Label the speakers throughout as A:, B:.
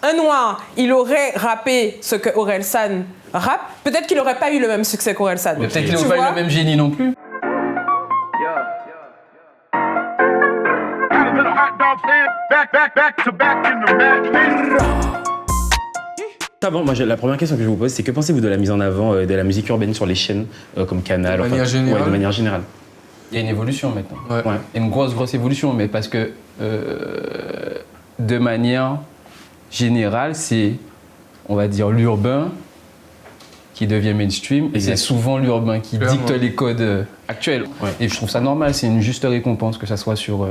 A: un noir, il aurait rappé ce que Orelsan rappe, peut-être qu'il n'aurait pas eu le même succès qu'Orelsan.
B: Mais peut-être qu'il n'aurait pas eu le même génie non plus.
C: Bon, moi, la première question que je vous pose, c'est que pensez-vous de la mise en avant de la musique urbaine sur les chaînes comme Canal,
D: de manière générale.
C: Ouais, de manière générale.
B: Il y a une évolution maintenant.
D: Ouais.
B: Il y a une grosse évolution, mais parce que de manière générale, c'est, on va dire, l'urbain qui devient mainstream. Et c'est souvent l'urbain qui dicte les codes actuels. Ouais. Et je trouve ça normal, c'est une juste récompense que ça soit sur...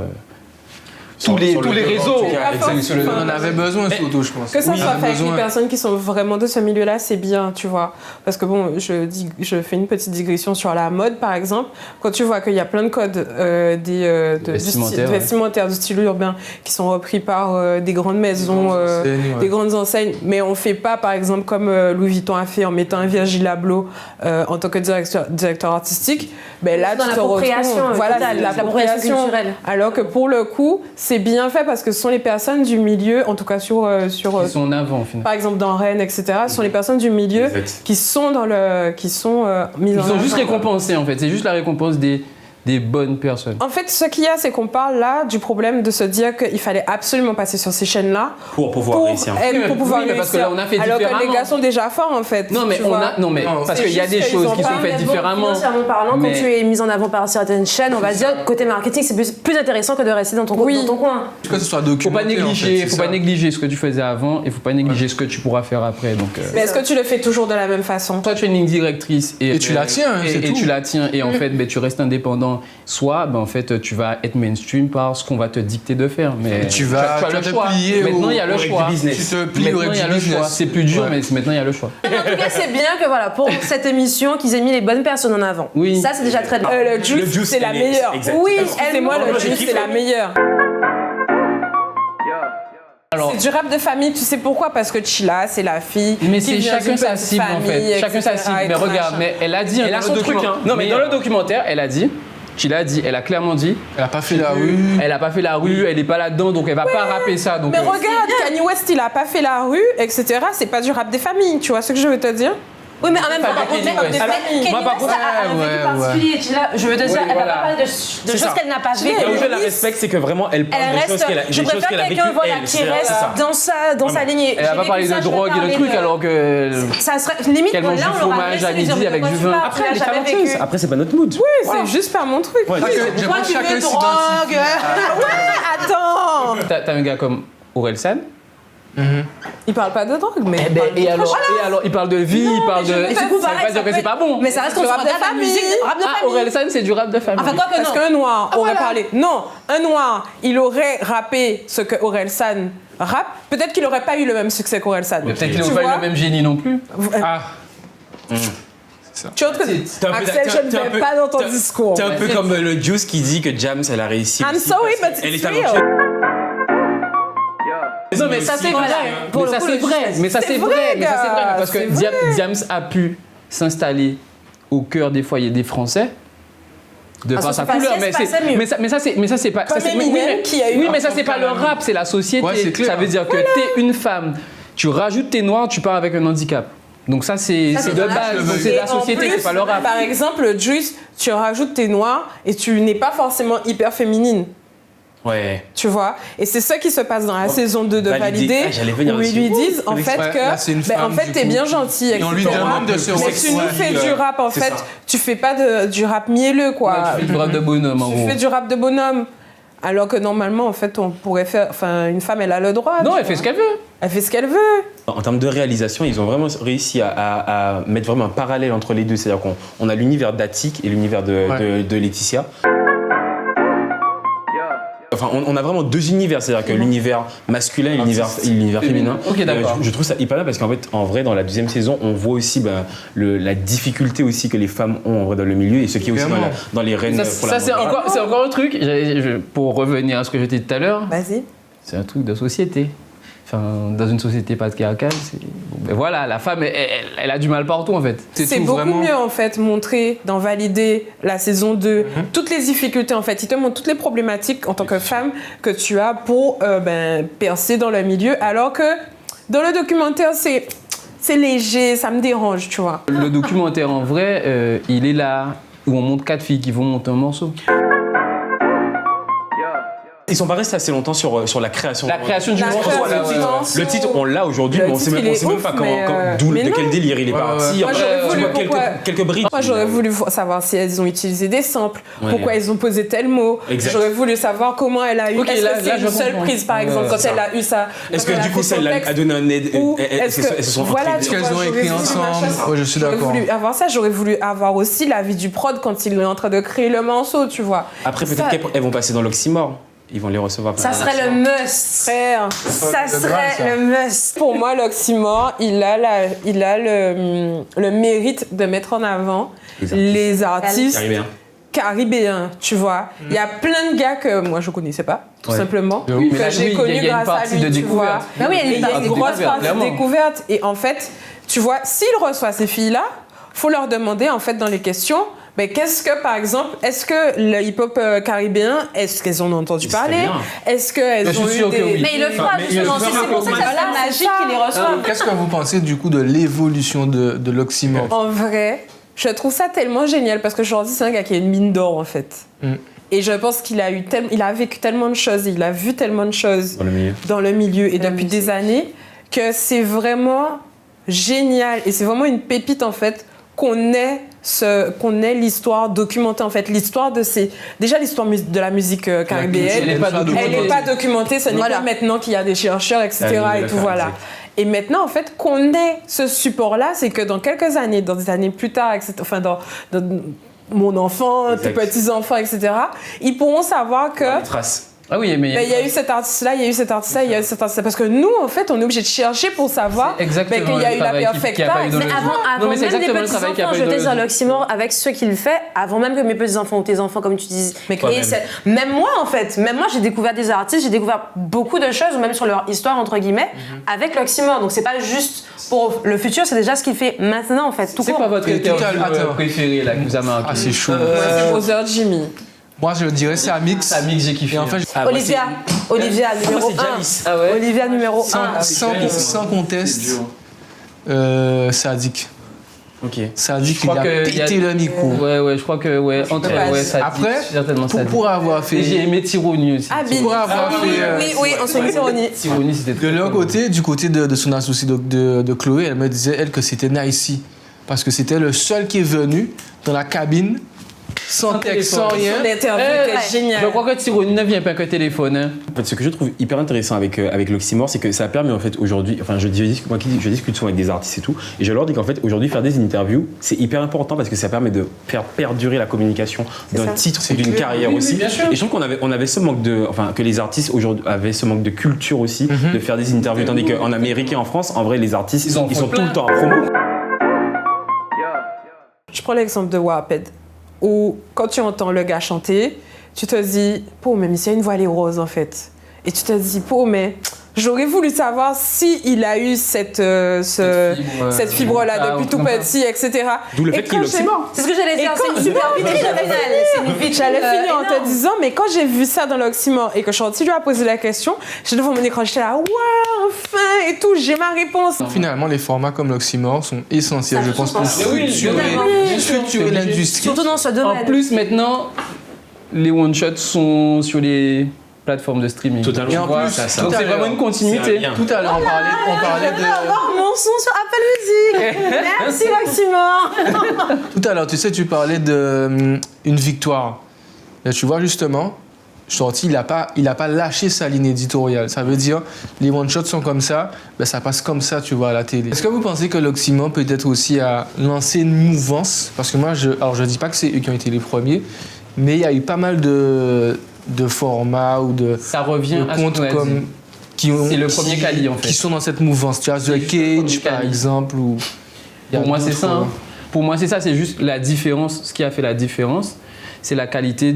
B: tous les réseaux.
D: On en avait besoin surtout, je pense.
A: Que ça soit fait avec les personnes qui sont vraiment de ce milieu-là, c'est bien, tu vois. Parce que bon, je fais une petite digression sur la mode, par exemple. Quand tu vois qu'il y a plein de codes vestimentaires du style urbain qui sont repris par des grandes maisons, des grandes enseignes, mais on ne fait pas, par exemple, comme Louis Vuitton a fait en mettant un Virgil Abloh en tant que directeur artistique, ben là, tu te retrouves... Voilà, l'appropriation culturelle. Alors que pour le coup, c'est bien fait parce que ce sont les personnes du milieu, en tout cas sur
B: qui sont en avant, finalement.
A: Par exemple dans Rennes, etc. Ce sont les personnes du milieu qui sont mises en avant.
B: Ils sont juste récompensés en fait. C'est juste la récompense des bonnes personnes.
A: En fait, ce qu'il y a, c'est qu'on parle là du problème de se dire qu'il fallait absolument passer sur ces chaînes-là
C: pour pouvoir réussir.
A: Pour pouvoir réussir.
B: Parce que là, on a fait
A: alors
B: différemment.
A: que les gars sont déjà forts en fait.
B: Non, mais parce qu'il y a des choses qui sont faites différemment.
E: Financièrement parlant, quand tu es mis en avant par certaines chaînes, on va dire côté marketing, c'est plus intéressant que de rester dans ton coin.
D: Que ce soit documentaire.
B: Faut pas négliger ce que tu faisais avant et faut pas négliger ce que tu pourras faire après. Donc.
A: Mais est-ce que tu le fais toujours de la même façon?
B: Toi, tu es une ligne directrice et
D: tu la tiens.
B: Et tu la tiens et en fait, tu restes indépendant. Soit en fait, tu vas être mainstream par ce qu'on va te dicter de faire. Mais
D: tu as le choix.
B: Maintenant, il y a le choix.
D: Tu te plies au business.
B: C'est plus dur, mais maintenant, il y a le choix.
E: En tout cas, c'est bien que voilà, pour cette émission, qu'ils aient mis les bonnes personnes en avant.
B: Oui.
E: Ça, c'est déjà très bien.
A: Le Juice, c'est la meilleure. Oui, c'est moi, le Juice, c'est la meilleure. C'est du rap de famille, tu sais pourquoi? Parce que Chilla, c'est la fille.
B: Mais c'est chacun sa cible en fait. Chacun sa cible. Mais regarde, mais elle a dit
C: elle a son truc.
B: Non, mais dans le documentaire, elle a dit. Elle a clairement dit.
D: Elle a pas fait la rue.
B: Elle a pas fait la rue, elle est pas là-dedans, donc elle va pas rapper ça. Donc
A: mais regarde, Kanye West, il a pas fait la rue, etc. C'est pas du rap des familles, tu vois ce que je veux te dire?
E: Oui, mais en même temps, je veux te dire, elle va pas parler de choses qu'elle n'a pas vécues.
C: Là où je la respecte, c'est que vraiment, elle parle des choses qu'elle a vécues.
E: Je préfère quelqu'un qui reste dans sa lignée.
B: Elle va pas parler de drogue et de trucs alors que.
E: Ça serait limite,
B: qu'elle mange du fromage à midi avec du vin.
C: Après, elle est talentueuse. Après, c'est pas notre mood.
A: Oui, c'est juste pas mon truc.
D: Toi, tu veux
A: drogue. Ouais, attends.
B: T'as un gars comme Orelsan.
A: Il parle pas de drogue, mais.
B: Et alors, il parle de vie, il parle de. Ça veut pas dire que c'est pas bon.
E: Mais ça reste qu'on se regarde la musique, rap de famille.
B: Orelsan, c'est du rap de famille.
E: Enfin, quoi que non.
A: Parce qu'un noir aurait parlé. Non, un noir, il aurait rappé ce que Orelsan rappe. Peut-être qu'il aurait pas eu le même succès qu'Orelsan.
B: Mais peut-être qu'il n'aurait pas eu le même génie non plus.
A: Tu vois que Axel, je ne vais pas dans ton discours.
C: T'es un peu comme le Juice qui dit que Jams, elle a réussi.
A: I'm sorry, but it's real.
B: Non, mais ça c'est vrai. Mais ça c'est vrai. Parce que Diams a pu s'installer au cœur des foyers des Français. De par sa couleur, mais ça c'est pas. Oui, mais ça c'est pas le rap, c'est la société. Ça veut dire que t'es une femme, tu rajoutes tes noirs, tu pars avec un handicap. Donc ça c'est de base, donc c'est la société, c'est pas le rap.
A: Par exemple, Juice, tu rajoutes tes noirs et tu n'es pas forcément hyper féminine.
C: Ouais.
A: Tu vois, et c'est ça qui se passe dans la saison 2 de Validé, où ils lui disent en fait que t'es bien gentil, etc.
D: Et on lui demande de se
A: mais tu nous fais du rap en fait, tu fais pas du rap mielleux quoi.
B: Tu fais du rap de bonhomme en gros.
A: Tu fais du rap de bonhomme. Alors que normalement, en fait, on pourrait faire. Enfin, une femme, elle a le droit.
B: Non, elle fait ce qu'elle veut.
A: Elle fait ce qu'elle veut.
C: En termes de réalisation, ils ont vraiment réussi à mettre vraiment un parallèle entre les deux. C'est-à-dire qu'on a l'univers d'Attic et l'univers de Laetitia. Enfin, on a vraiment deux univers, c'est-à-dire que l'univers masculin et l'univers féminin.
B: Ok, d'accord.
C: Je trouve ça hyper bien parce qu'en fait, en vrai, dans la deuxième saison, on voit aussi la difficulté aussi que les femmes ont en vrai dans le milieu et ce qui est aussi dans les reines.
B: Ça c'est encore un truc. Pour revenir à ce que je disais tout à l'heure.
A: Vas-y.
B: C'est un truc de société. Enfin, dans une société patriarcale, voilà, la femme, elle a du mal partout en fait.
A: C'est beaucoup mieux en fait montrer dans Valider la saison 2 toutes les difficultés en fait. Il te montre toutes les problématiques en tant que femme que tu as pour percer dans le milieu, alors que Dans le documentaire, c'est léger, ça me dérange, tu vois.
B: Le documentaire, en vrai, il est là où on montre 4 filles qui vont monter un morceau.
C: Ils sont pas restés assez longtemps sur la création.
B: La création du morceau.
C: Le titre, on l'a aujourd'hui, mais on sait même pas de quel délire il est parti.
A: Moi, j'aurais voulu
C: quelques briques.
A: Moi, j'aurais voulu savoir si elles ont utilisé des samples, pourquoi elles ont posé tel mot. J'aurais voulu savoir comment elle a eu. Est-ce que c'est une seule prise, par exemple, quand elle a eu ça.
C: Est-ce que du coup, ça a donné un aide?
D: Est-ce qu'elles ont écrit ensemble? Oui, je suis d'accord.
A: J'aurais voulu avoir ça. J'aurais voulu avoir aussi l'avis du prod quand il est en train de créer le morceau, tu vois.
C: Après, peut-être qu'elles vont passer dans l'oxymore. Ils vont les recevoir.
E: Ça serait le must, frère. Ça serait le must.
A: Pour moi, l'oxymore, il a le mérite de mettre en avant les artistes caribéens, tu vois. Il y a plein de gars que moi, je ne connaissais pas, tout simplement.
B: Oui,
A: que j'ai connus grâce à lui, tu vois.
E: Bah oui,
A: il y a une grosse partie de découverte. Et en fait, tu vois, s'il reçoit ces filles-là, il faut leur demander, en fait, dans les questions, mais qu'est-ce que, par exemple, est-ce que le hip-hop caribéen, est-ce qu'elles en ont entendu parler? Est-ce qu'elles ont eu des...
E: Oui. Mais il le fera, justement. C'est pour ça que ça serait magique qu'il les reçoive.
D: Qu'est-ce que vous pensez, du coup, de l'évolution de l'oxymore?
A: En vrai, je trouve ça tellement génial parce que Jordi, c'est un gars qui a une mine d'or, en fait. Et je pense qu'il a vécu tellement de choses, il a vu tellement de choses dans le milieu et depuis des années que c'est vraiment génial. Et c'est vraiment une pépite, en fait, qu'on ait l'histoire documentée, en fait. L'histoire de déjà l'histoire de la musique caribéenne, elle n'est pas documentée, ce n'est pas maintenant qu'il y a des chercheurs, etc. et tout, voilà. Et maintenant, en fait, qu'on ait ce support-là, c'est que dans quelques années, dans des années plus tard, etc., enfin, dans mon enfant, tes petits-enfants, etc., ils pourront savoir que...
C: Les traces.
B: Ah oui, mais
A: il y a eu cet artiste-là, il y a eu cet artiste-là, il y a eu cet artiste-là. Parce que nous, en fait, on est obligé de chercher pour savoir qu'il y a eu la perfecta.
E: Mais avant même des petits-enfants, je t'ai sur l'oxymore avec ceux qui le fait, avant même que mes petits-enfants ou tes enfants, comme tu dis. Même moi, en fait, j'ai découvert des artistes, j'ai découvert beaucoup de choses, même sur leur histoire, entre guillemets, avec l'oxymore. Donc c'est pas juste pour le futur, c'est déjà ce qu'il fait maintenant, en fait.
B: C'est quoi votre préféré, là, que vous avez marqué?
D: Ah, c'est chaud.
A: C'est Brother Jimmy.
D: Moi, je dirais c'est Amix.
B: Amix, j'ai kiffé.
D: Et en fait,
E: Olivia numéro 1.
C: Ah ouais.
E: Olivia numéro 1.
D: Sans conteste, Sadik.
C: Ok.
D: Sadik, il a pété le micro.
B: Ouais, je crois que, Sadik.
D: Après, pour avoir fait...
B: J'ai aimé Tironi aussi.
D: Pour avoir fait...
A: Oui, on se met Tironi.
B: Tironi, c'était
D: de leur côté, du côté de son associé de Chloé, elle me disait, elle, que c'était Nicey. Parce que c'était le seul qui est venu dans la cabine sans texte, sans rien.
B: Je crois que Tironi ne vient pas qu'un téléphone. Hein.
C: En fait, ce que je trouve hyper intéressant avec l'oxymore, c'est que ça permet en fait aujourd'hui, enfin je discute souvent avec des artistes et tout, et je leur dis qu'en fait aujourd'hui faire des interviews, c'est hyper important parce que ça permet de faire perdurer la communication d'un titre ou d'une carrière aussi. Et je trouve qu'on avait ce manque que les artistes aujourd'hui avaient ce manque de culture aussi, de faire des interviews, tandis qu'en Amérique et en France, en vrai, les artistes, ils sont tout le temps en promo.
A: Je prends l'exemple de Waped, où quand tu entends le gars chanter, tu te dis, mais c'est une voix les rose en fait. Et tu te dis, mais j'aurais voulu savoir s'il a eu cette fibre-là depuis tout petit, etc.
C: D'où le fait qu'il est l'oxymore.
E: C'est ce que j'allais dire, c'est une super vitrine au final.
A: J'allais finir en te disant, mais quand j'ai vu ça dans l'oxymore et que Chanty lui a posé la question, j'étais devant mon écran, j'étais là, waouh, enfin, et tout, j'ai ma réponse.
D: Finalement, les formats comme l'oxymore sont essentiels, je pense, pour structurer l'industrie.
E: Surtout dans ce domaine.
B: En plus, maintenant, les one-shots sont sur les plateformes de streaming.
C: Totalement.
D: Et en plus,
B: donc c'est vraiment une continuité.
D: Tout à l'heure, on parlait de...
E: Je vais avoir mon son sur Apple Music. Merci Maximor.
D: Tout à l'heure, tu parlais d'une victoire. Et tu vois, justement, Chanty, il a pas lâché sa ligne éditoriale. Ça veut dire, les one-shots sont comme ça, ça passe comme ça, tu vois, à la télé. Est-ce que vous pensez que l'oxymore peut-être aussi à lancer une mouvance? Parce que moi, je dis pas que c'est eux qui ont été les premiers, mais il y a eu pas mal de formats ou de comptes comme
B: c'est le premier Kali en fait
D: qui sont dans cette mouvance. Tu as The Cage par exemple.
B: Pour moi c'est ça. Hein. Pour moi c'est ça. C'est juste la différence. Ce qui a fait la différence, c'est la qualité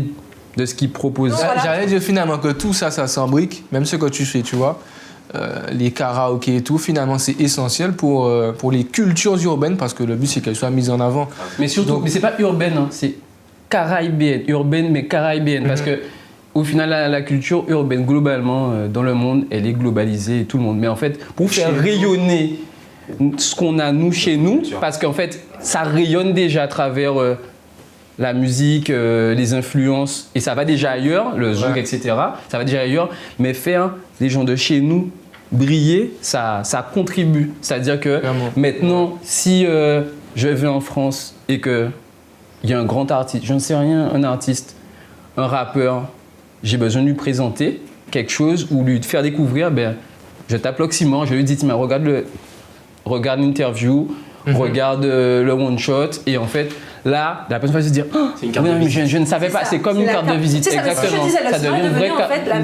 B: de ce qu'ils proposent.
D: Voilà. J'allais dire finalement que tout ça s'embrique, même ce que tu fais, tu vois. Les karaokés et tout, finalement, c'est essentiel pour les cultures urbaines parce que le but c'est qu'elles soient mises en avant.
B: Mais surtout, mais c'est pas urbaine, hein, c'est caribéenne, urbaine mais caribéenne parce que au final, la culture urbaine, globalement, dans le monde, elle est globalisée, tout le monde. Mais en fait, pour faire rayonner ce qu'on a, nous, chez nous, parce qu'en fait, ça rayonne déjà à travers la musique, les influences, et ça va déjà ailleurs, le zouk, etc. Ça va déjà ailleurs, mais faire les gens de chez nous briller, ça contribue. C'est-à-dire que maintenant, si je vais en France et qu'il y a un grand artiste, je ne sais rien, un artiste, un rappeur, j'ai besoin de lui présenter quelque chose ou lui faire découvrir, je tape l'Oxymore, je lui dis, tiens, regarde l'interview, regarde le one-shot, et en fait, là, la personne va se dire, je ne savais pas, c'est comme une carte de visite.
E: Exactement. Ça devient devenu en fait la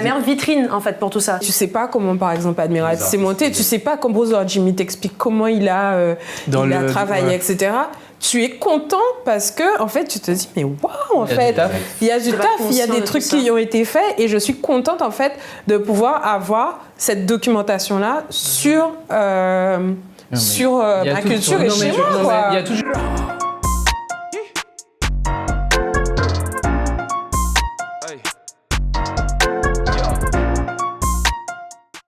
E: meilleure vitrine en fait pour tout ça.
A: Tu sais pas comment, par exemple, Admiral s'est monté, tu sais pas comment Jimmy t'explique comment il a travaillé, etc. Tu es content parce que, en fait, tu te dis, mais waouh, en fait, il y a du taf, il y a des trucs qui ont été faits, et je suis contente, en fait, de pouvoir avoir cette documentation-là sur ma culture et chez moi, quoi.